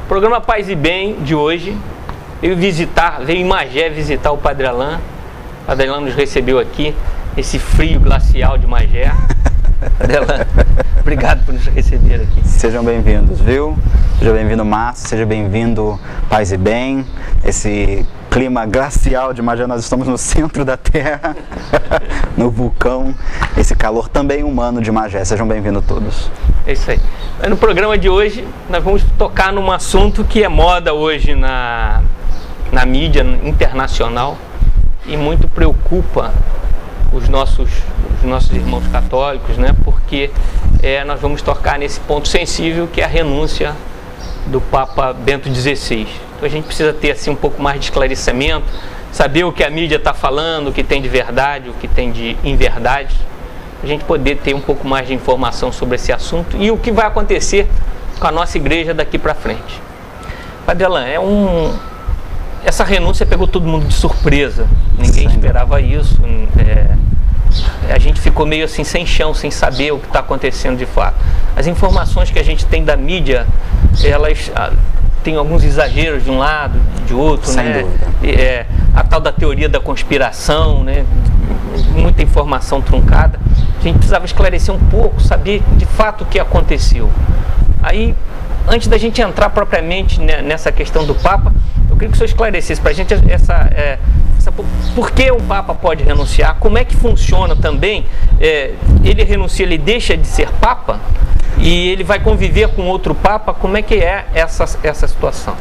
Programa Paz e Bem de hoje veio em Magé visitar o Padre Alain. O Padre Alain nos recebeu aqui, esse frio glacial de Magé. Padre Alain, obrigado por nos receber aqui. Sejam bem-vindos, viu? Seja bem-vindo, Márcio, seja bem-vindo, Paz e Bem. Esse clima glacial de Magé, nós estamos no centro da Terra, no vulcão, esse calor também humano de Magé. Sejam bem-vindos todos. É isso aí. No programa de hoje, nós vamos tocar num assunto que é moda hoje na mídia internacional e muito preocupa os nossos irmãos católicos, né? Porque nós vamos tocar nesse ponto sensível que é a renúncia do Papa Bento XVI. Então a gente precisa ter assim um pouco mais de esclarecimento, saber o que a mídia está falando, o que tem de verdade, o que tem de inverdade, a gente poder ter um pouco mais de informação sobre esse assunto e o que vai acontecer com a nossa igreja daqui para frente. Padre Alain, essa renúncia pegou todo mundo de surpresa, ninguém esperava isso, a gente ficou meio assim sem chão, sem saber o que está acontecendo de fato. As informações que a gente tem da mídia, elas têm alguns exageros de um lado, de outro, sem né? dúvida. A tal da teoria da conspiração, né? Muita informação truncada. A gente precisava esclarecer um pouco, saber de fato o que aconteceu. Aí, antes da gente entrar propriamente nessa questão do Papa, eu queria que o senhor esclarecesse para a gente por que o Papa pode renunciar, como é que funciona também, ele renuncia, ele deixa de ser Papa e ele vai conviver com outro Papa, como é que é essa situação?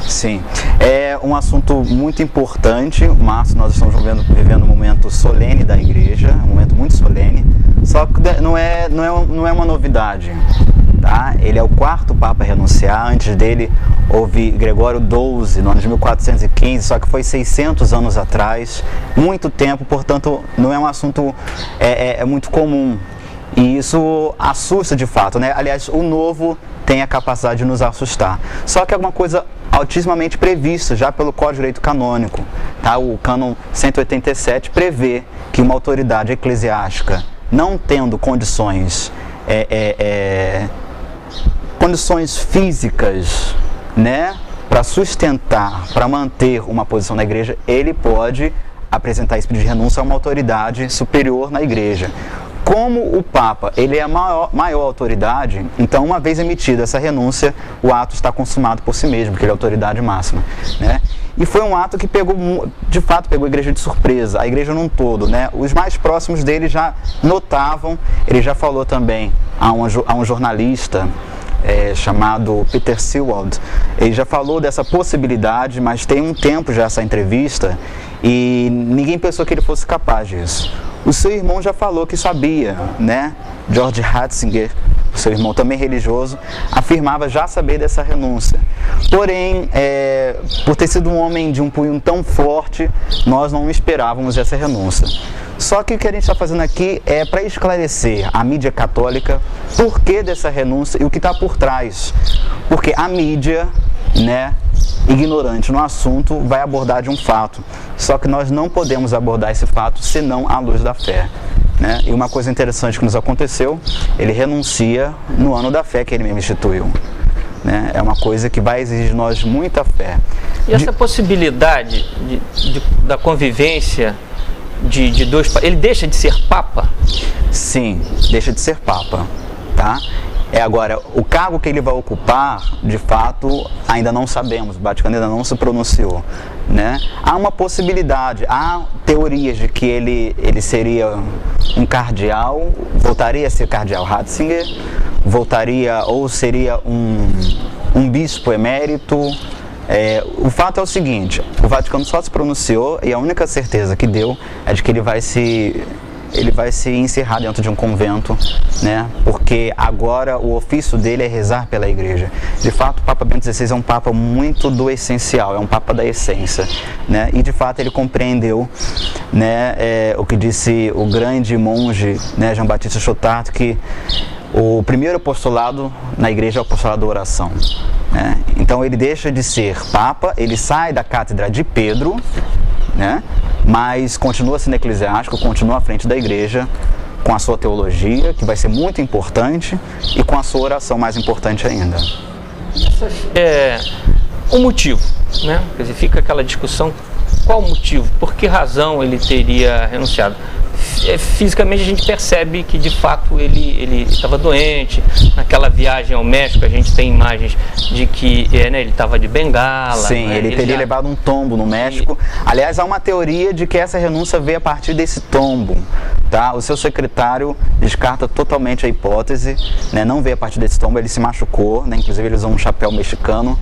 Sim, é um assunto muito importante, Márcio. Nós estamos vivendo um momento solene da igreja, um momento muito solene, só que não é uma novidade, tá? Ele é o quarto Papa a renunciar. Antes dele houve Gregório XII, no ano de 1415, só que foi 600 anos atrás, muito tempo, portanto não é um assunto muito comum. E isso assusta de fato, né? Aliás, o novo tem a capacidade de nos assustar. Só que é uma coisa altissimamente prevista já pelo Código de Direito Canônico, tá? O Cânon 187 prevê que uma autoridade eclesiástica, não tendo condições físicas, né, para sustentar, para manter uma posição na igreja, ele pode apresentar esse pedido de renúncia a uma autoridade superior na igreja. Como o Papa ele é a maior autoridade, então uma vez emitida essa renúncia, o ato está consumado por si mesmo, porque ele é a autoridade máxima, né? E foi um ato que de fato pegou a igreja de surpresa, a igreja num todo, né? Os mais próximos dele já notavam, ele já falou também a um jornalista chamado Peter Sewald, ele já falou dessa possibilidade, mas tem um tempo já essa entrevista e ninguém pensou que ele fosse capaz disso. O seu irmão já falou que sabia, né? George Ratzinger, o seu irmão também religioso, afirmava já saber dessa renúncia. Porém, por ter sido um homem de um punho tão forte, nós não esperávamos essa renúncia. Só que o que a gente está fazendo aqui é para esclarecer a mídia católica por que dessa renúncia e o que está por trás. Porque a mídia, né, ignorante no assunto, vai abordar de um fato. Só que nós não podemos abordar esse fato senão à luz da fé, né? E uma coisa interessante que nos aconteceu, ele renuncia no ano da fé que ele mesmo instituiu, né? É uma coisa que vai exigir de nós muita fé. E essa possibilidade da convivência de dois... Ele deixa de ser Papa? Sim, deixa de ser Papa, tá? Agora, o cargo que ele vai ocupar, de fato, ainda não sabemos, o Vaticano ainda não se pronunciou, né? Há uma possibilidade, há teorias de que ele seria um cardeal, voltaria a ser cardeal Ratzinger, voltaria ou seria um bispo emérito. O fato é o seguinte, o Vaticano só se pronunciou e a única certeza que deu é de que ele vai se encerrar dentro de um convento, né? Porque agora o ofício dele é rezar pela igreja. De fato, o Papa Bento XVI é um Papa muito do essencial, é um Papa da essência, né? E de fato ele compreendeu, né, o que disse o grande monge, né, Jean Baptiste Chautard, que o primeiro apostolado na igreja é o apostolado da oração, né? Então ele deixa de ser Papa, ele sai da cátedra de Pedro, né? Mas continua sendo eclesiástico, continua à frente da igreja, com a sua teologia, que vai ser muito importante, e com a sua oração mais importante ainda. O motivo, né? Quer dizer, fica aquela discussão, qual o motivo, por que razão ele teria renunciado? Fisicamente a gente percebe que de fato ele estava doente. Naquela viagem ao México a gente tem imagens de que ele estava de bengala. Sim, né? ele teria levado um tombo no México. Aliás, há uma teoria de que essa renúncia veio a partir desse tombo. Tá? O seu secretário descarta totalmente a hipótese, né? Não veio a partir desse tombo, ele se machucou, né? Inclusive ele usou um chapéu mexicano,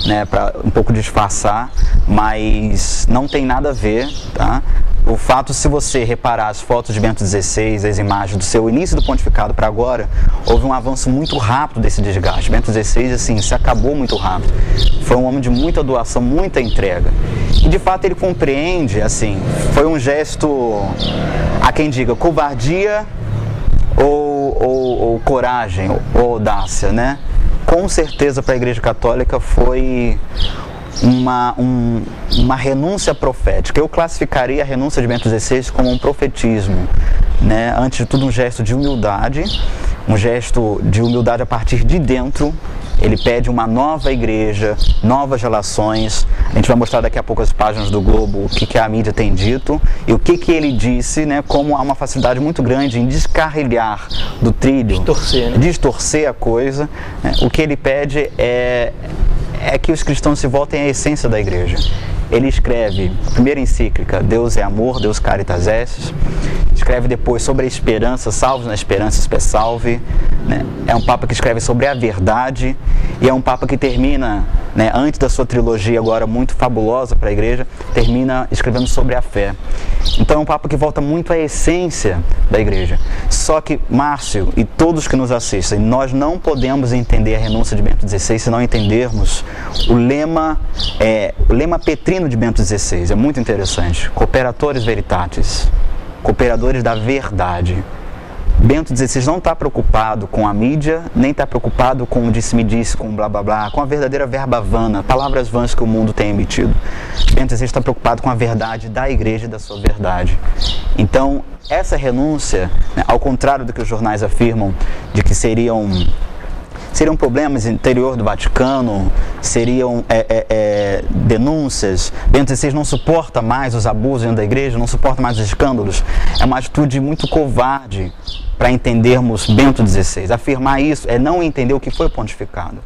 né, para um pouco disfarçar, mas não tem nada a ver, tá? O fato, se você reparar as fotos de Bento XVI, as imagens do seu início do pontificado para agora, houve um avanço muito rápido desse desgaste. Bento XVI, assim, se acabou muito rápido. Foi um homem de muita doação, muita entrega. E, de fato, ele compreende, assim, foi um gesto, há quem diga, covardia ou coragem, ou audácia, né? Com certeza, para a Igreja Católica foi uma renúncia profética. Eu classificaria a renúncia de Bento XVI como um profetismo, né? Antes de tudo, um gesto de humildade a partir de dentro. Ele pede uma nova igreja, novas relações. A gente vai mostrar daqui a pouco as páginas do Globo o que a mídia tem dito e o que ele disse, né? Como há uma facilidade muito grande em descarrilhar do trilho, distorcer a coisa, né? O que ele pede é que os cristãos se voltem à essência da igreja. Ele escreve, primeira encíclica, Deus é amor, Deus caritas est. Escreve depois sobre a esperança, salve na esperança, spes salve. Né? É um Papa que escreve sobre a verdade e é um Papa que termina, né, antes da sua trilogia agora muito fabulosa para a igreja, termina escrevendo sobre a fé. Então é um Papa que volta muito à essência da igreja. Só que, Márcio e todos que nos assistem, nós não podemos entender a renúncia de Bento XVI se não entendermos o lema petrino de Bento XVI. É muito interessante. Cooperatores veritatis. Cooperadores da verdade. Bento XVI não está preocupado com a mídia, nem está preocupado com o disse-me-disse, com o blá blá blá, com a verdadeira verba vana, palavras vãs que o mundo tem emitido. Bento XVI está preocupado com a verdade da igreja e da sua verdade. Então, essa renúncia, né, ao contrário do que os jornais afirmam, de que seriam problemas no interior do Vaticano, seriam denúncias. Bento XVI não suporta mais os abusos dentro da igreja, não suporta mais os escândalos. É uma atitude muito covarde para entendermos Bento XVI. Afirmar isso é não entender o que foi o pontificado.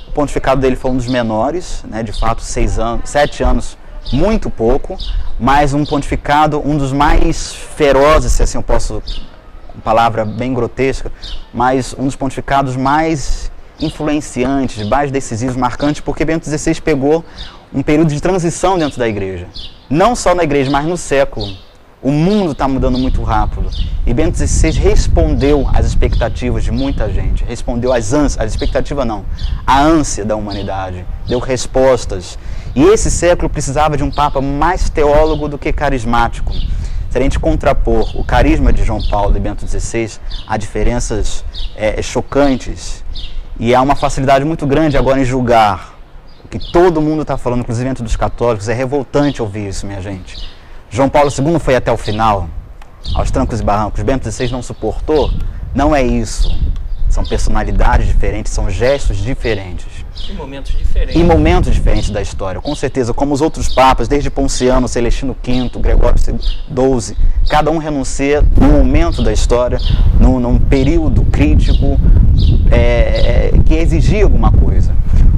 O pontificado dele foi um dos menores, né, de fato 7 anos, muito pouco, mas um pontificado, um dos mais ferozes, se assim eu posso, palavra bem grotesca, mas um dos pontificados mais influenciantes, mais decisivos, marcantes, porque Bento XVI pegou um período de transição dentro da igreja. Não só na igreja, mas no século. O mundo está mudando muito rápido. E Bento XVI respondeu às expectativas de muita gente. Respondeu às expectativas não, a ânsia da humanidade. Deu respostas. E esse século precisava de um Papa mais teólogo do que carismático. Se a gente contrapor o carisma de João Paulo e Bento XVI a diferenças chocantes, e há uma facilidade muito grande agora em julgar o que todo mundo está falando, inclusive entre dos católicos, é revoltante ouvir isso, minha gente. João Paulo II foi até o final, aos trancos e barrancos. Bento XVI não suportou? Não é isso. São personalidades diferentes, são gestos diferentes. Em momentos diferentes. Em momentos diferentes da história, com certeza, como os outros papas, desde Ponciano, Celestino V, Gregório XII, cada um renuncia num momento da história, num período crítico que exigia alguma coisa.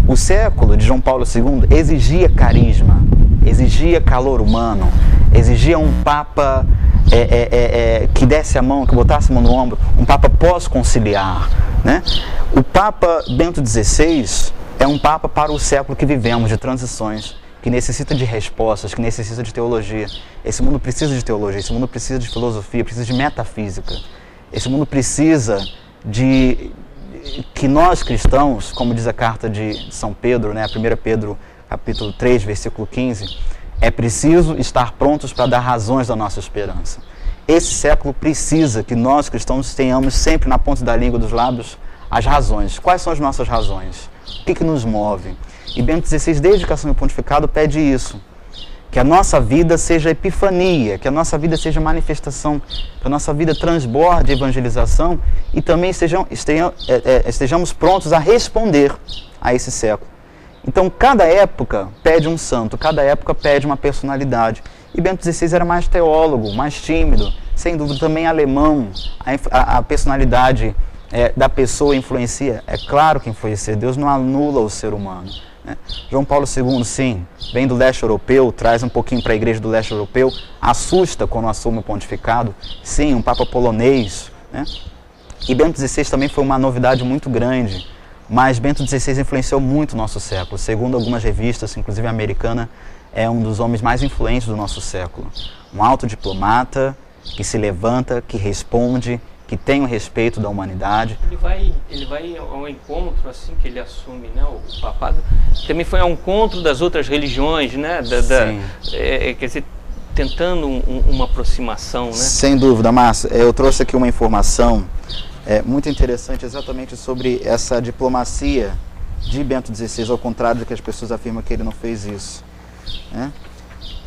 O século de João Paulo II exigia carisma, exigia calor humano, exigia um Papa que desse a mão, que botasse a mão no ombro, um Papa pós-conciliar, né? O Papa Bento XVI é um Papa para o século que vivemos, de transições, que necessita de respostas, que necessita de teologia. Esse mundo precisa de teologia, esse mundo precisa de filosofia, precisa de metafísica. Esse mundo precisa de que nós cristãos, como diz a carta de São Pedro, né, 1 Pedro capítulo 3, versículo 15, é preciso estar prontos para dar razões da nossa esperança. Esse século precisa que nós cristãos tenhamos sempre na ponta da língua, dos lábios, as razões. Quais são as nossas razões? O que nos move? E Bento XVI, desde que assumiu o pontificado, pede isso. Que a nossa vida seja epifania, que a nossa vida seja manifestação, que a nossa vida transborde evangelização e também estejamos prontos a responder a esse século. Então, cada época pede um santo, cada época pede uma personalidade. E Bento XVI era mais teólogo, mais tímido, sem dúvida também alemão. A personalidade da pessoa influencia? É claro que influencia. Deus não anula o ser humano, né? João Paulo II, sim, vem do leste europeu, traz um pouquinho para a igreja do leste europeu, assusta quando assume o pontificado, sim, um papa polonês, né? E Bento XVI também foi uma novidade muito grande, mas Bento XVI influenciou muito o nosso século. Segundo algumas revistas, inclusive a americana, é um dos homens mais influentes do nosso século. Um alto diplomata que se levanta, que responde, que tem o respeito da humanidade. Ele vai ao encontro, assim que ele assume, né, o papado, também foi ao encontro das outras religiões, né, quer dizer, tentando uma aproximação, né? Sem dúvida, Márcio. Eu trouxe aqui uma informação muito interessante exatamente sobre essa diplomacia de Bento XVI, ao contrário do que as pessoas afirmam que ele não fez isso, né?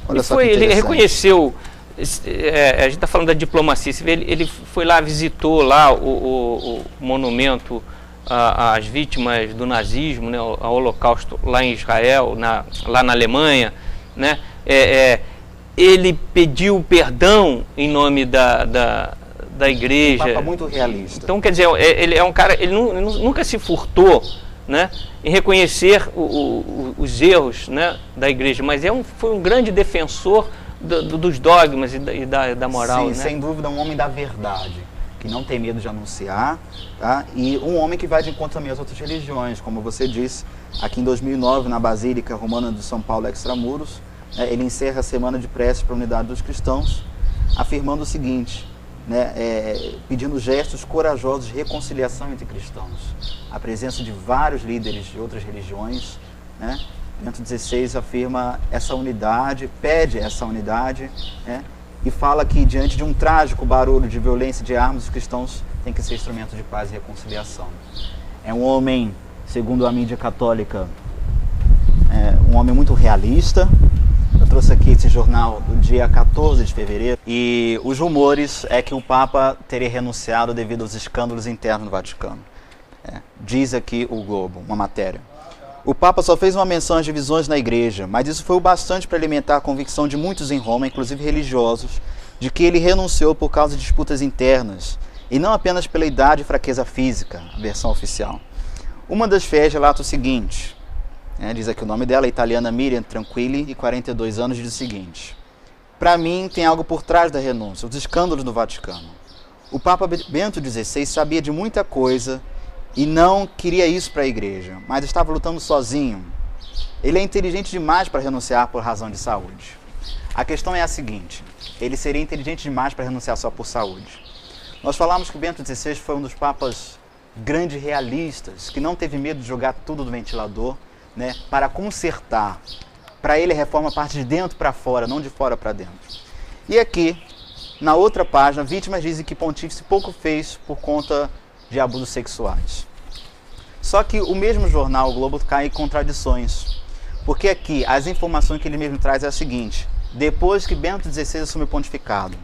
Olha só que ele reconheceu, a gente está falando da diplomacia, você vê, ele foi lá, visitou lá o monumento às vítimas do nazismo, né, ao Holocausto lá em Israel, lá na Alemanha, né? Ele pediu perdão em nome da igreja. Um papa muito realista. Então, quer dizer, ele é um cara, ele nunca se furtou, né, em reconhecer os erros, né, da igreja, mas foi um grande defensor dos dogmas e da moral. Sim, né? Sem dúvida, um homem da verdade, que não tem medo de anunciar, tá? E um homem que vai de encontro também às outras religiões, como você disse, aqui em 2009, na Basílica Romana de São Paulo, Extramuros, ele encerra a semana de preces para a unidade dos cristãos, afirmando o seguinte, né, pedindo gestos corajosos de reconciliação entre cristãos. A presença de vários líderes de outras religiões, né? Bento XVI afirma essa unidade, pede essa unidade, né? E fala que diante de um trágico barulho de violência e de armas, os cristãos têm que ser instrumento de paz e reconciliação. É um homem, segundo a mídia católica, um homem muito realista. Eu trouxe aqui esse jornal do dia 14 de fevereiro e os rumores é que o Papa teria renunciado devido aos escândalos internos no Vaticano. Diz aqui o Globo, uma matéria. O Papa só fez uma menção às divisões na igreja, mas isso foi o bastante para alimentar a convicção de muitos em Roma, inclusive religiosos, de que ele renunciou por causa de disputas internas e não apenas pela idade e fraqueza física, a versão oficial. Uma das fiéis relata o seguinte, diz aqui o nome dela, a italiana Miriam Tranquilli, de 42 anos, diz o seguinte: para mim tem algo por trás da renúncia, os escândalos no Vaticano. O Papa Bento XVI sabia de muita coisa e não queria isso para a igreja, mas estava lutando sozinho. Ele é inteligente demais para renunciar por razão de saúde. A questão é a seguinte, ele seria inteligente demais para renunciar só por saúde. Nós falamos que Bento XVI foi um dos papas grandes realistas, que não teve medo de jogar tudo do ventilador, né, para consertar. Para ele a reforma parte de dentro para fora, não de fora para dentro. E aqui, na outra página, vítimas dizem que o pontífice pouco fez por conta de abusos sexuais. Só que o mesmo jornal, o Globo, cai em contradições. Porque aqui, as informações que ele mesmo traz é a seguinte: depois que Bento XVI assumiu o pontificado,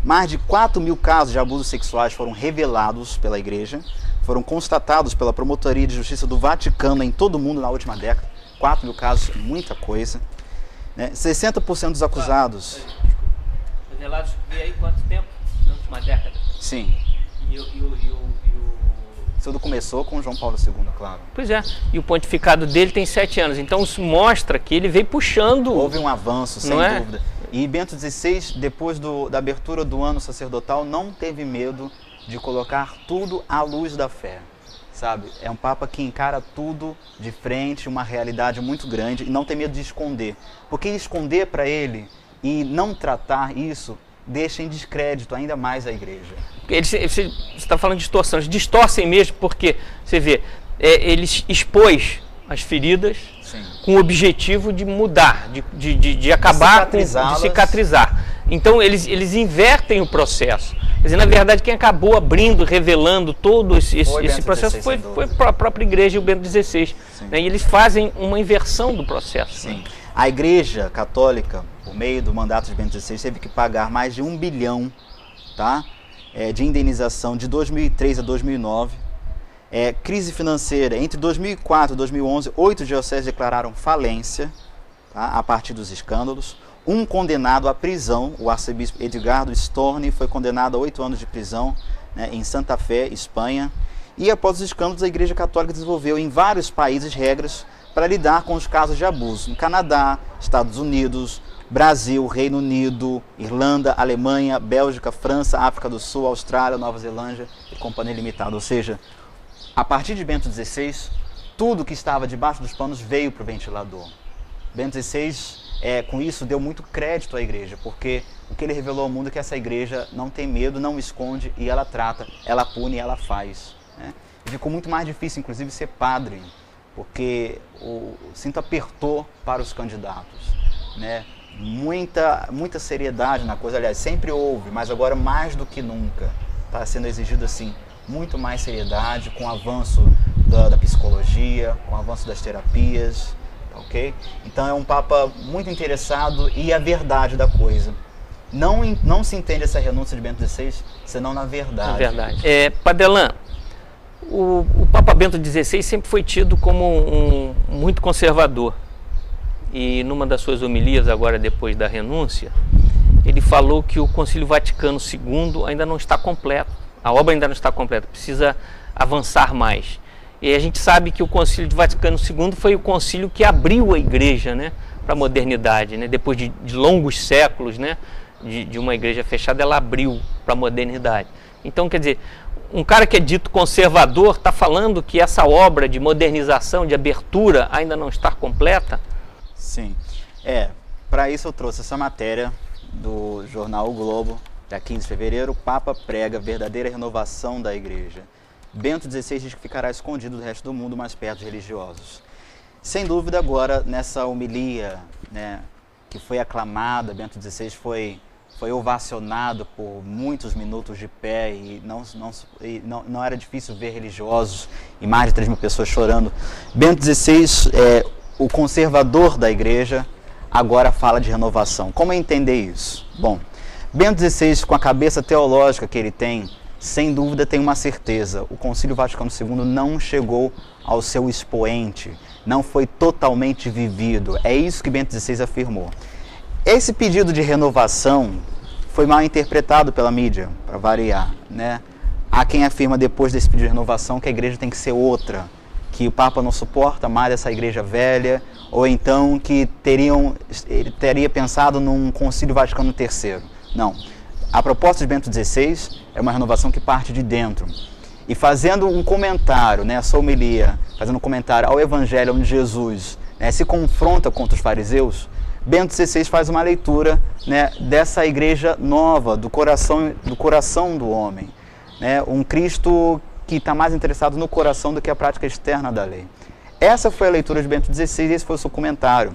mais de 4.000 casos de abusos sexuais foram revelados pela igreja, foram constatados pela Promotoria de Justiça do Vaticano em todo o mundo na última década. 4.000 casos, muita coisa, né? 60% dos acusados... Revelados, e aí quanto tempo? Na última década? Sim. E tudo começou com João Paulo II, claro. Pois é, e o pontificado dele tem 7 anos, então isso mostra que ele veio puxando... Houve um avanço, sem dúvida. E Bento XVI, depois da abertura do ano sacerdotal, não teve medo de colocar tudo à luz da fé, sabe? É um Papa que encara tudo de frente, uma realidade muito grande, e não tem medo de esconder. Porque esconder para ele e não tratar isso deixa em descrédito ainda mais a igreja. Você está falando de distorção, eles distorcem mesmo porque, você vê, ele expôs as feridas. Sim. Com o objetivo de mudar, de acabar, de cicatrizar. Então eles invertem o processo. Quer dizer, na verdade, quem acabou abrindo, revelando todo esse processo foi a própria igreja e o Bento XVI. Né? E eles fazem uma inversão do processo. Sim. Né? A igreja católica, por meio do mandato de Bento XVI, teve que pagar mais de 1 bilhão, tá? De indenização de 2003 a 2009. Crise financeira. Entre 2004 e 2011, 8 dioceses declararam falência, tá, a partir dos escândalos. Um condenado à prisão, o arcebispo Edgardo Storni, foi condenado a 8 anos de prisão, né, em Santa Fé, Espanha. E após os escândalos, a Igreja Católica desenvolveu em vários países regras para lidar com os casos de abuso. No Canadá, Estados Unidos, Brasil, Reino Unido, Irlanda, Alemanha, Bélgica, França, África do Sul, Austrália, Nova Zelândia e Companhia Limitada. Ou seja, a partir de Bento XVI, tudo que estava debaixo dos panos veio para o ventilador. Bento XVI, com isso, deu muito crédito à igreja, porque o que ele revelou ao mundo é que essa igreja não tem medo, não esconde, e ela trata, ela pune e ela faz. Né? E ficou muito mais difícil, inclusive, ser padre, porque o cinto apertou para os candidatos. Né? Muita seriedade na coisa, aliás, sempre houve, mas agora mais do que nunca está sendo exigido assim, muito mais seriedade, com o avanço da psicologia, com o avanço das terapias, ok? Então é um Papa muito interessado e a verdade da coisa. Não se entende essa renúncia de Bento XVI senão na verdade. Na verdade. Padelan, o Papa Bento XVI sempre foi tido como muito conservador. E numa das suas homilias, agora depois da renúncia, ele falou que o Concílio Vaticano II ainda não está completo. A obra ainda não está completa, precisa avançar mais. E a gente sabe que o Concílio de Vaticano II foi o concílio que abriu a igreja, né, para a modernidade. Né? Depois de longos séculos, né, de uma igreja fechada, ela abriu para a modernidade. Então, quer dizer, um cara que é dito conservador está falando que essa obra de modernização, de abertura, ainda não está completa? Sim. Para isso eu trouxe essa matéria do jornal O Globo, dia 15 de fevereiro. O Papa prega verdadeira renovação da igreja. Bento XVI diz que ficará escondido do resto do mundo, mais perto dos religiosos. Sem dúvida, agora, nessa homilia, né, que foi aclamada, Bento XVI foi ovacionado por muitos minutos de pé e não era difícil ver religiosos e mais de 3 mil pessoas chorando. Bento XVI, o conservador da igreja, agora fala de renovação. Como entender isso? Bom, Bento XVI, com a cabeça teológica que ele tem, sem dúvida tem uma certeza: o Concílio Vaticano II não chegou ao seu expoente, não foi totalmente vivido. É isso que Bento XVI afirmou. Esse pedido de renovação foi mal interpretado pela mídia, para variar. Né? Há quem afirma depois desse pedido de renovação que a igreja tem que ser outra, que o Papa não suporta mais essa igreja velha, ou então que ele teria pensado num Concílio Vaticano III. Não. A proposta de Bento XVI é uma renovação que parte de dentro. E fazendo um comentário, né, essa homilia, fazendo um comentário ao Evangelho onde Jesus, né, se confronta contra os fariseus, Bento XVI faz uma leitura, né, dessa igreja nova, do coração do homem. Né, um Cristo que está mais interessado no coração do que a prática externa da lei. Essa foi a leitura de Bento XVI e esse foi o seu comentário.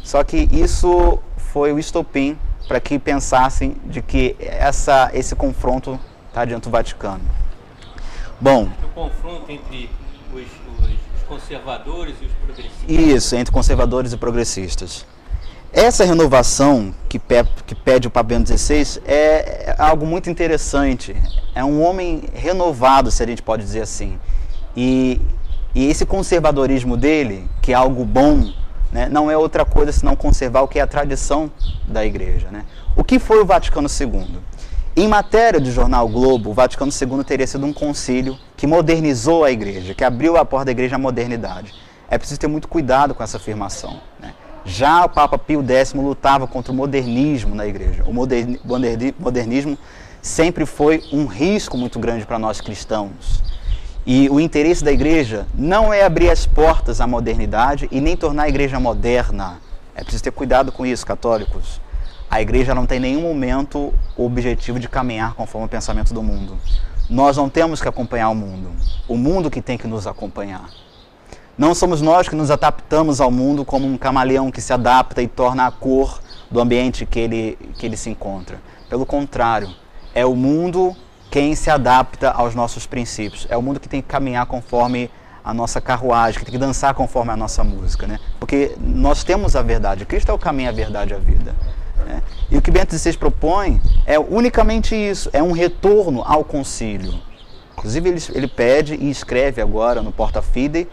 Só que isso foi o estopim para que pensassem de que esse confronto está diante do Vaticano. Bom, o confronto entre os conservadores e os progressistas. Isso, entre conservadores e progressistas. Essa renovação que pede o Papa Bento XVI é algo muito interessante. É um homem renovado, se a gente pode dizer assim. E esse conservadorismo dele, que é algo bom, né, não é outra coisa senão conservar o que é a tradição da igreja. Né? O que foi o Vaticano II? Em matéria do jornal o Globo, o Vaticano II teria sido um concílio que modernizou a igreja, que abriu a porta da igreja à modernidade. É preciso ter muito cuidado com essa afirmação. Né? Já o Papa Pio X lutava contra o modernismo na igreja. O modernismo sempre foi um risco muito grande para nós cristãos. E o interesse da igreja não é abrir as portas à modernidade e nem tornar a igreja moderna. É preciso ter cuidado com isso, católicos. A igreja não tem em nenhum momento o objetivo de caminhar conforme o pensamento do mundo. Nós não temos que acompanhar o mundo que tem que nos acompanhar. Não somos nós que nos adaptamos ao mundo como um camaleão que se adapta e torna a cor do ambiente que ele se encontra. Pelo contrário, é o mundo quem se adapta aos nossos princípios. É o mundo que tem que caminhar conforme a nossa carruagem, que tem que dançar conforme a nossa música. Né? Porque nós temos a verdade. Cristo é o caminho, a verdade e a vida. Né? E o que Bento XVI propõe é unicamente isso, é um retorno ao concílio. Inclusive ele pede e escreve agora no Porta Fidei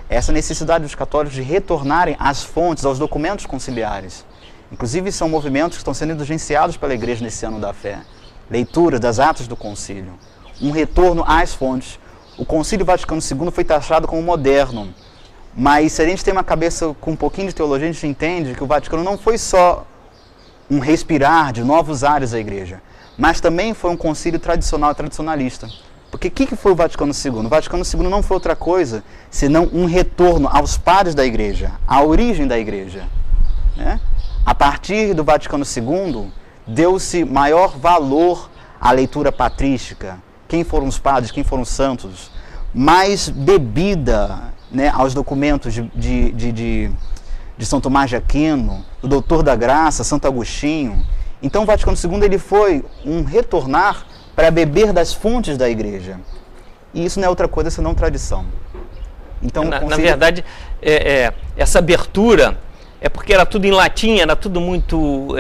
essa necessidade dos católicos de retornarem às fontes, aos documentos conciliares. Inclusive são movimentos que estão sendo indulgenciados pela Igreja nesse ano da fé. Leitura das atas do concílio. Um retorno às fontes. O Concílio Vaticano II foi taxado como moderno. Mas se a gente tem uma cabeça com um pouquinho de teologia, a gente entende que o Vaticano não foi só um respirar de novos ares da Igreja, mas também foi um concílio tradicional e tradicionalista. Porque o que foi o Vaticano II? O Vaticano II não foi outra coisa senão um retorno aos padres da Igreja, à origem da Igreja. Né? A partir do Vaticano II, deu-se maior valor à leitura patrística, quem foram os padres, quem foram os santos, mais bebida, né, aos documentos de São Tomás de Aquino, do Doutor da Graça, Santo Agostinho. Então o Vaticano II ele foi um retornar para beber das fontes da Igreja. E isso não é outra coisa senão tradição. Então, na verdade, essa abertura é porque era tudo em latim, era tudo muito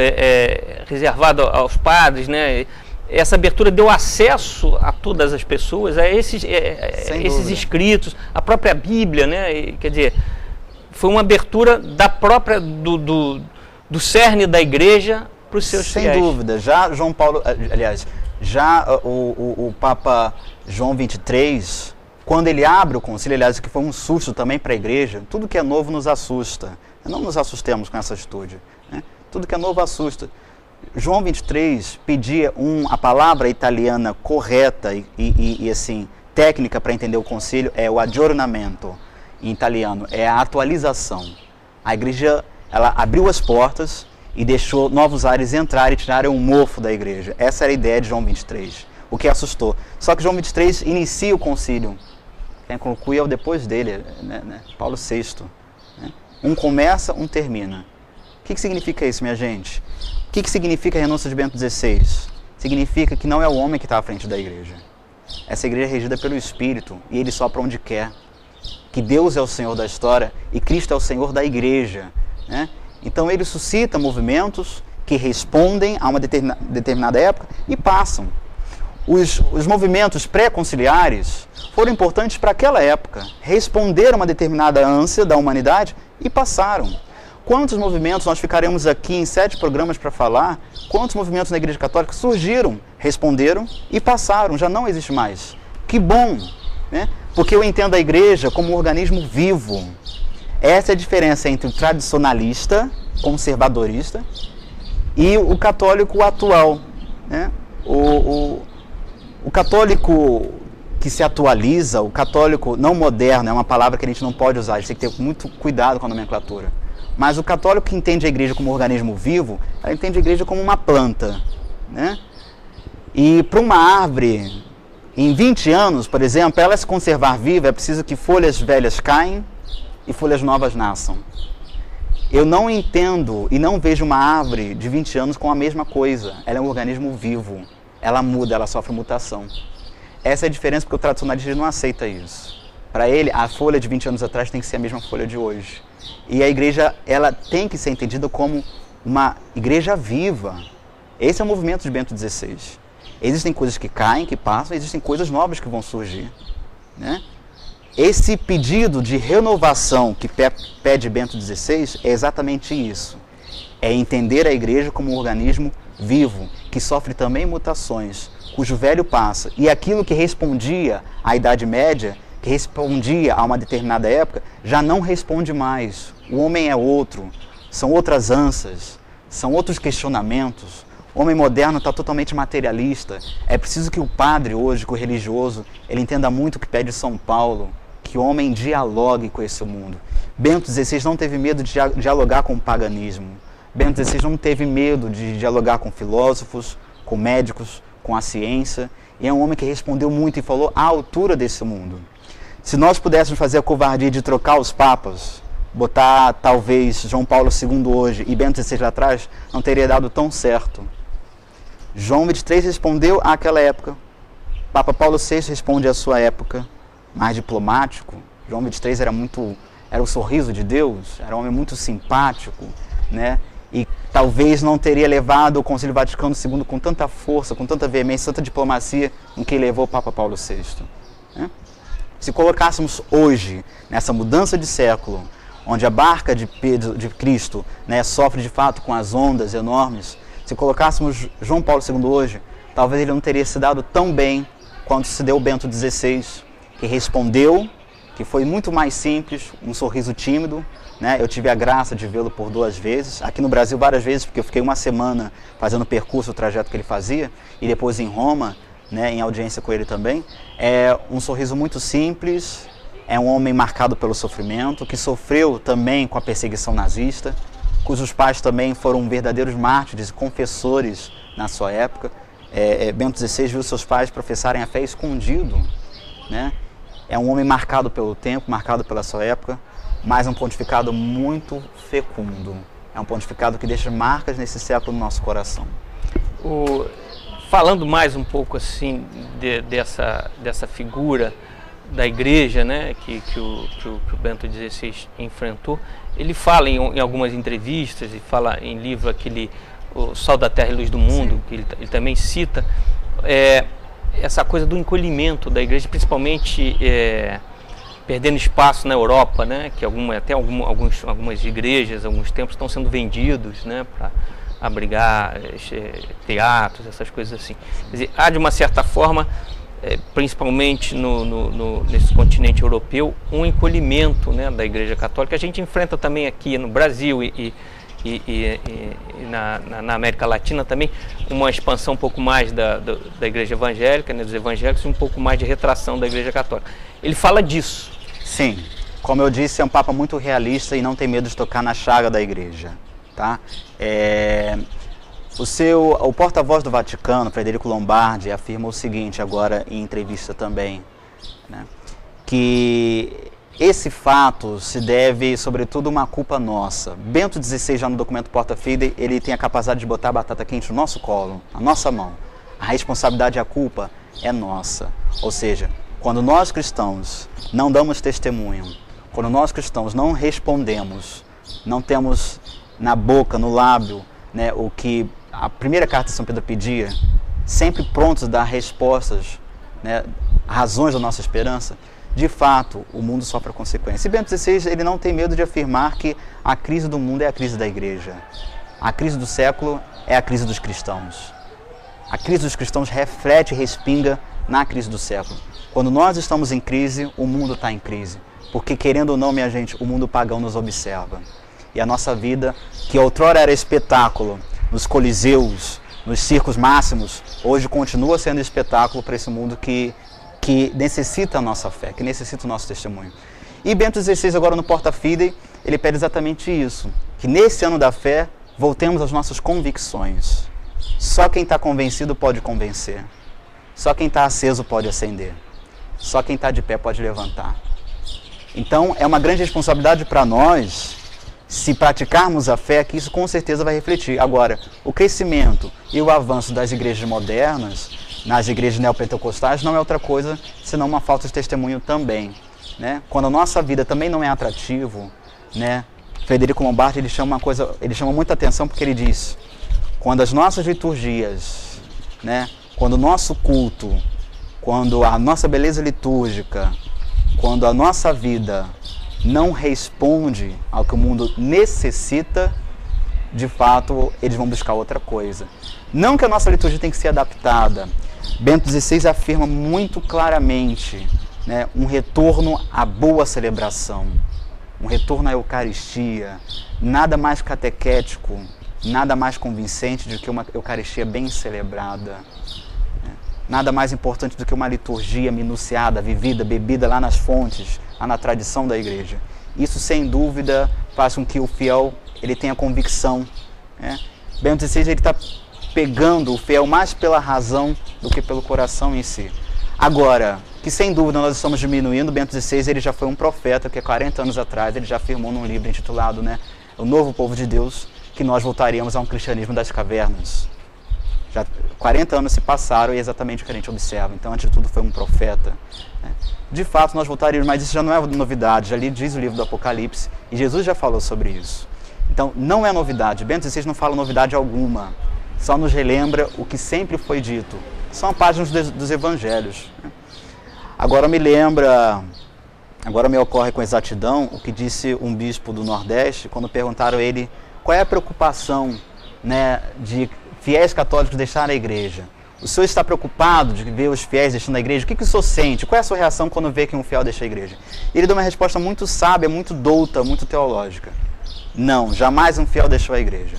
reservado aos padres, né? Essa abertura deu acesso a todas as pessoas, a esses escritos, a própria Bíblia, né? Quer dizer, foi uma abertura da própria, do cerne da Igreja para os seus fiéis. Sem dúvida. Já João Paulo, aliás, já o Papa João XXIII, quando ele abre o concílio, aliás, que foi um susto também para a Igreja, tudo que é novo nos assusta. Não nos assustemos com essa atitude. Né? Tudo que é novo assusta. João XXIII pedia a palavra italiana correta e assim, técnica para entender o concílio é o aggiornamento, em italiano, é a atualização. A Igreja, ela abriu as portas e deixou novos ares entrar e tirarem o mofo da Igreja. Essa era a ideia de João XXIII, o que assustou. Só que João XXIII inicia o concílio. Quem conclui é o depois dele, né? Paulo VI. Né? Um começa, um termina. O que significa isso, minha gente? O que significa a renúncia de Bento XVI? Significa que não é o homem que está à frente da Igreja. Essa Igreja é regida pelo Espírito e ele sopra onde quer. Que Deus é o Senhor da história e Cristo é o Senhor da Igreja. Né? Então ele suscita movimentos que respondem a uma determinada época e passam. Os movimentos pré-conciliares foram importantes para aquela época, responderam a uma determinada ânsia da humanidade e passaram. Quantos movimentos, nós ficaremos aqui em 7 programas para falar, quantos movimentos na Igreja Católica surgiram, responderam e passaram, já não existe mais. Que bom, né? Porque eu entendo a Igreja como um organismo vivo. Essa é a diferença entre o tradicionalista, conservadorista, e o católico atual. Né? O católico que se atualiza, o católico não moderno, é uma palavra que a gente não pode usar, a gente tem que ter muito cuidado com a nomenclatura. Mas o católico que entende a Igreja como um organismo vivo, ela entende a Igreja como uma planta. Né? E para uma árvore, em 20 anos, por exemplo, para ela se conservar viva, é preciso que folhas velhas caem e folhas novas nasçam. Eu não entendo e não vejo uma árvore de 20 anos com a mesma coisa. Ela é um organismo vivo. Ela muda, ela sofre mutação. Essa é a diferença porque o tradicionalista não aceita isso. Para ele, a folha de 20 anos atrás tem que ser a mesma folha de hoje. E a Igreja, ela tem que ser entendida como uma Igreja viva. Esse é o movimento de Bento XVI. Existem coisas que caem, que passam, existem coisas novas que vão surgir. Né? Esse pedido de renovação que pede Bento XVI é exatamente isso. É entender a Igreja como um organismo vivo, que sofre também mutações, cujo velho passa. E aquilo que respondia à Idade Média, que respondia a uma determinada época, já não responde mais. O homem é outro, são outras ânsias, são outros questionamentos. O homem moderno está totalmente materialista. É preciso que o padre hoje, que o religioso, ele entenda muito o que pede São Paulo, que o homem dialogue com esse mundo. Bento XVI não teve medo de dialogar com o paganismo. Bento XVI não teve medo de dialogar com filósofos, com médicos, com a ciência. E é um homem que respondeu muito e falou à altura desse mundo. Se nós pudéssemos fazer a covardia de trocar os papas, botar talvez João Paulo II hoje e Bento XVI lá atrás, não teria dado tão certo. João XXIII respondeu àquela época. Papa Paulo VI responde à sua época, mais diplomático. João XXIII era o sorriso de Deus, era um homem muito simpático, né? E talvez não teria levado o Concílio Vaticano II com tanta força, com tanta veemência, tanta diplomacia com que levou o Papa Paulo VI. Se colocássemos hoje, nessa mudança de século, onde a barca de Cristo, né, sofre de fato com as ondas enormes, se colocássemos João Paulo II hoje, talvez ele não teria se dado tão bem quanto se deu Bento XVI, que respondeu, que foi muito mais simples, um sorriso tímido, né? Eu tive a graça de vê-lo por 2 vezes, aqui no Brasil várias vezes, porque eu fiquei uma semana fazendo o percurso, o trajeto que ele fazia, e depois em Roma, né, em audiência com ele também. É um sorriso muito simples, é um homem marcado pelo sofrimento, que sofreu também com a perseguição nazista, cujos pais também foram verdadeiros mártires e confessores na sua época. Bento XVI viu seus pais professarem a fé escondido, né? É um homem marcado pelo tempo, marcado pela sua época, mas um pontificado muito fecundo. É um pontificado que deixa marcas nesse século no nosso coração. Falando mais um pouco assim dessa figura da igreja, né, que o Bento XVI enfrentou, ele fala em algumas entrevistas e fala em livro aquele O Sol da Terra e Luz do Mundo, sim, que ele também cita, essa coisa do encolhimento da igreja, principalmente perdendo espaço na Europa, né, que algumas igrejas, alguns templos estão sendo vendidos, né, para abrigar teatros, essas coisas assim. Quer dizer, há de uma certa forma, principalmente nesse continente europeu, um encolhimento, né, da Igreja Católica. A gente enfrenta também aqui no Brasil e na América Latina também uma expansão um pouco mais da Igreja Evangélica, né, dos evangélicos, e um pouco mais de retração da Igreja Católica. Ele fala disso. Sim, como eu disse, é um Papa muito realista e não tem medo de tocar na chaga da Igreja. Tá? O porta-voz do Vaticano, Frederico Lombardi, afirma o seguinte agora em entrevista também, né, que esse fato se deve sobretudo a uma culpa nossa. Bento XVI, já no documento Porta Fidei, ele tem a capacidade de botar a batata quente no nosso colo, na nossa mão. A responsabilidade e a culpa é nossa. Ou seja, quando nós cristãos não damos testemunho, quando nós cristãos não respondemos, não temos na boca, no lábio, né, o que a primeira carta de São Pedro pedia, sempre prontos a dar respostas, né, razões da nossa esperança, de fato, o mundo sofre a consequência. E Bento XVI, ele não tem medo de afirmar que a crise do mundo é a crise da igreja. A crise do século é a crise dos cristãos. A crise dos cristãos reflete e respinga na crise do século. Quando nós estamos em crise, o mundo está em crise. Porque, querendo ou não, minha gente, o mundo pagão nos observa. E a nossa vida, que outrora era espetáculo, nos coliseus, nos circos máximos, hoje continua sendo espetáculo para esse mundo que necessita a nossa fé, que necessita o nosso testemunho. E Bento XVI, agora no Porta Fidei, ele pede exatamente isso, que nesse ano da fé, voltemos às nossas convicções. Só quem está convencido pode convencer. Só quem está aceso pode acender. Só quem está de pé pode levantar. Então, é uma grande responsabilidade para nós, se praticarmos a fé, que isso com certeza vai refletir. Agora, o crescimento e o avanço das igrejas modernas, nas igrejas neopentecostais, não é outra coisa senão uma falta de testemunho também, né? Quando a nossa vida também não é atrativo, né? Frederico Lombardi, ele chama muita atenção porque ele diz: quando as nossas liturgias, né? Quando o nosso culto, quando a nossa beleza litúrgica, quando a nossa vida não responde ao que o mundo necessita, de fato, eles vão buscar outra coisa. Não que a nossa liturgia tem que ser adaptada. Bento XVI afirma muito claramente, né, um retorno à boa celebração, um retorno à Eucaristia, nada mais catequético, nada mais convincente do que uma Eucaristia bem celebrada. Nada mais importante do que uma liturgia minuciada, vivida, bebida lá nas fontes, lá na tradição da igreja. Isso, sem dúvida, faz com que o fiel ele tenha convicção, né? Bento XVI ele está pegando o fiel mais pela razão do que pelo coração em si. Agora, que sem dúvida nós estamos diminuindo, Bento XVI ele já foi um profeta que há 40 anos atrás ele já afirmou num livro intitulado, né, O Novo Povo de Deus, que nós voltaríamos a um cristianismo das cavernas. Já 40 anos se passaram e é exatamente o que a gente observa. Então, antes de tudo, foi um profeta, né? De fato, nós voltaríamos, mas isso já não é novidade. Já ali diz o livro do Apocalipse e Jesus já falou sobre isso. Então, não é novidade. Bento XVI não fala novidade alguma. Só nos relembra o que sempre foi dito. São páginas dos evangelhos, né? Agora me ocorre com exatidão o que disse um bispo do Nordeste quando perguntaram a ele qual é a preocupação, né, de fiéis católicos deixarem a igreja. O senhor está preocupado de ver os fiéis deixando a igreja? O que o senhor sente? Qual é a sua reação quando vê que um fiel deixa a igreja? E ele deu uma resposta muito sábia, muito douta, muito teológica. Não, jamais um fiel deixou a igreja.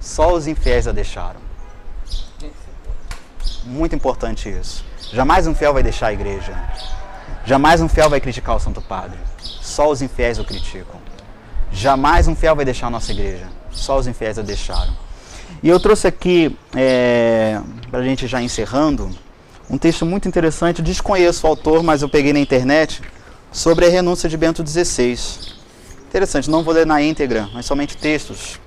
Só os infiéis a deixaram. Muito importante isso. Jamais um fiel vai deixar a igreja. Jamais um fiel vai criticar o Santo Padre. Só os infiéis o criticam. Jamais um fiel vai deixar a nossa igreja. Só os infiéis a deixaram. E eu trouxe aqui, para a gente já encerrando, um texto muito interessante. Eu desconheço o autor, mas eu peguei na internet, sobre a renúncia de Bento XVI. Interessante, não vou ler na íntegra, mas somente textos.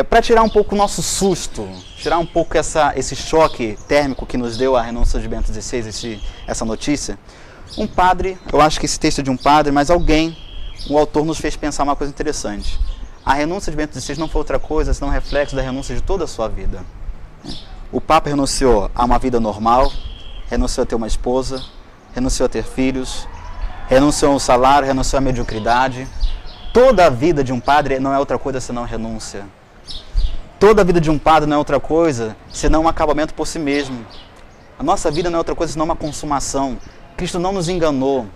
Para tirar um pouco o nosso susto, tirar um pouco esse choque térmico que nos deu a renúncia de Bento XVI, essa notícia. Um padre, eu acho que esse texto é de um padre, mas o autor nos fez pensar uma coisa interessante. A renúncia de Bento XVI não foi outra coisa senão um reflexo da renúncia de toda a sua vida. O Papa renunciou a uma vida normal, renunciou a ter uma esposa, renunciou a ter filhos, renunciou ao salário, renunciou à mediocridade. Toda a vida de um padre não é outra coisa senão renúncia. Toda a vida de um padre não é outra coisa senão um acabamento por si mesmo. A nossa vida não é outra coisa senão uma consumação. Cristo não nos enganou.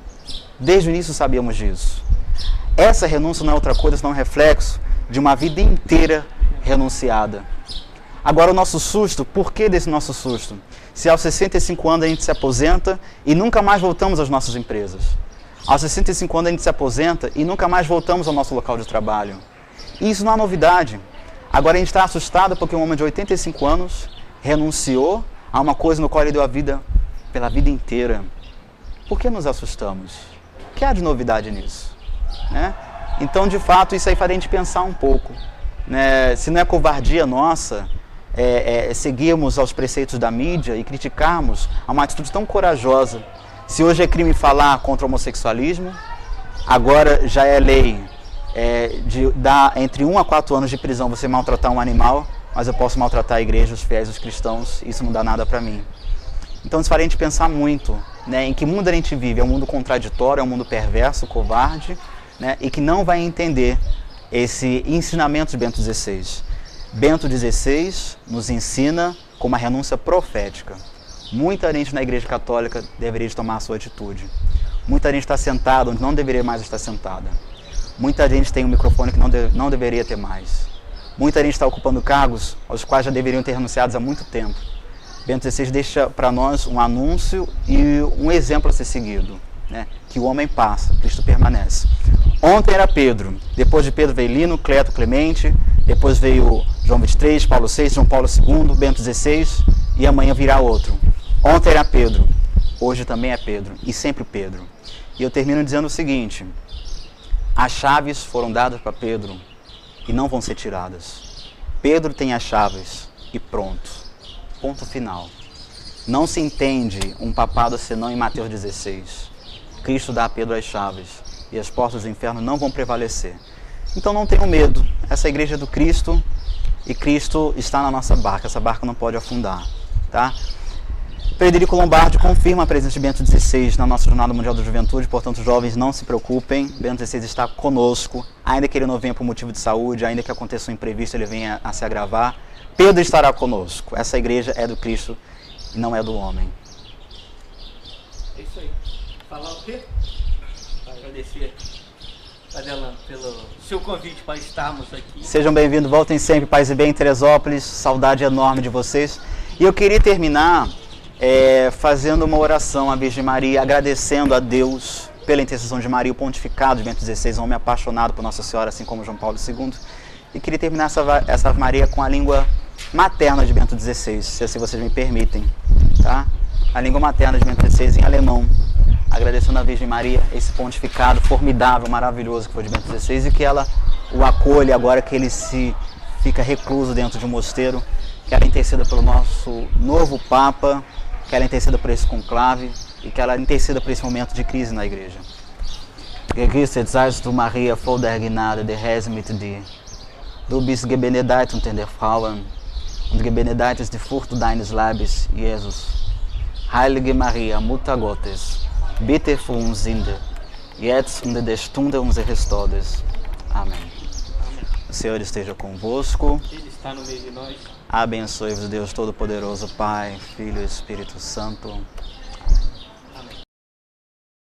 Desde o início sabíamos disso. Essa renúncia não é outra coisa senão um reflexo de uma vida inteira renunciada. Agora o nosso susto, por que desse nosso susto? Se aos 65 anos a gente se aposenta e nunca mais voltamos às nossas empresas. Aos 65 anos a gente se aposenta e nunca mais voltamos ao nosso local de trabalho. E isso não é novidade. Agora a gente está assustado porque um homem de 85 anos renunciou a uma coisa no qual ele deu a vida pela vida inteira. Por que nos assustamos? O que há de novidade nisso? Né? Então, de fato, isso aí faria a gente pensar um pouco. Né? Se não é covardia nossa seguirmos aos preceitos da mídia e criticarmos uma atitude tão corajosa. Se hoje é crime falar contra o homossexualismo, agora já é lei de dar entre 1 a 4 anos de prisão você maltratar um animal, mas eu posso maltratar a igreja, os fiéis, os cristãos, isso não dá nada para mim. Então isso faria a gente pensar muito, né, em que mundo a gente vive. É um mundo contraditório, é um mundo perverso, covarde, né, e que não vai entender esse ensinamento de Bento XVI. Bento XVI nos ensina com uma renúncia profética. Muita gente na igreja católica deveria tomar a sua atitude. Muita gente está sentada onde não deveria mais estar sentada. Muita gente tem um microfone que não deveria ter mais. Muita gente está ocupando cargos aos quais já deveriam ter renunciado há muito tempo. Bento XVI deixa para nós um anúncio e um exemplo a ser seguido, né? Que o homem passa, Cristo permanece. Ontem era Pedro, depois de Pedro veio Lino, Cleto, Clemente, depois veio João 23, Paulo VI, João Paulo II, Bento XVI e amanhã virá outro. Ontem era Pedro, hoje também é Pedro e sempre Pedro. E eu termino dizendo o seguinte: as chaves foram dadas para Pedro e não vão ser tiradas. Pedro tem as chaves e pronto. Ponto final. Não se entende um papado senão em Mateus 16. Cristo dá a Pedro as chaves e as portas do inferno não vão prevalecer. Então não tenham medo. Essa igreja é do Cristo e Cristo está na nossa barca. Essa barca não pode afundar, tá? Frederico Lombardi confirma a presença de Bento XVI na nossa Jornada Mundial da Juventude, portanto, jovens, não se preocupem, Bento XVI está conosco, ainda que ele não venha por motivo de saúde, ainda que aconteça um imprevisto, ele venha a se agravar, Pedro estará conosco. Essa igreja é do Cristo e não é do homem. É isso aí. Falar o quê? Agradecer, Adelano, pelo seu convite para estarmos aqui. Sejam bem-vindos, voltem sempre, paz e bem em Teresópolis, saudade enorme de vocês. E eu queria terminar fazendo uma oração à Virgem Maria, agradecendo a Deus pela intercessão de Maria, o pontificado de Bento XVI, um homem apaixonado por Nossa Senhora, assim como João Paulo II. E queria terminar essa Ave Maria com a língua materna de Bento XVI, se assim vocês me permitem, tá? A língua materna de Bento XVI em alemão, agradecendo a Virgem Maria esse pontificado formidável, maravilhoso que foi de Bento XVI, e que ela o acolhe agora que ele fica recluso dentro de um mosteiro, que ela interceda pelo nosso novo Papa, que ela interceda por esse conclave e que ela interceda por esse momento de crise na igreja. Gegrüßet seist du, Maria, voll der Gnade, der Herr ist mit dir. Du bist gebenedeit unter den Frauen und gebenedeit ist die Frucht deines Leibes, Jesus. Heilige Maria, Mutter Gottes, bitte für uns Sünder, jetzt und in der Stunde unseres Todes. Amém. O Senhor esteja convosco. Ele está no meio de nós. Abençoe-vos, Deus Todo-Poderoso, Pai, Filho e Espírito Santo.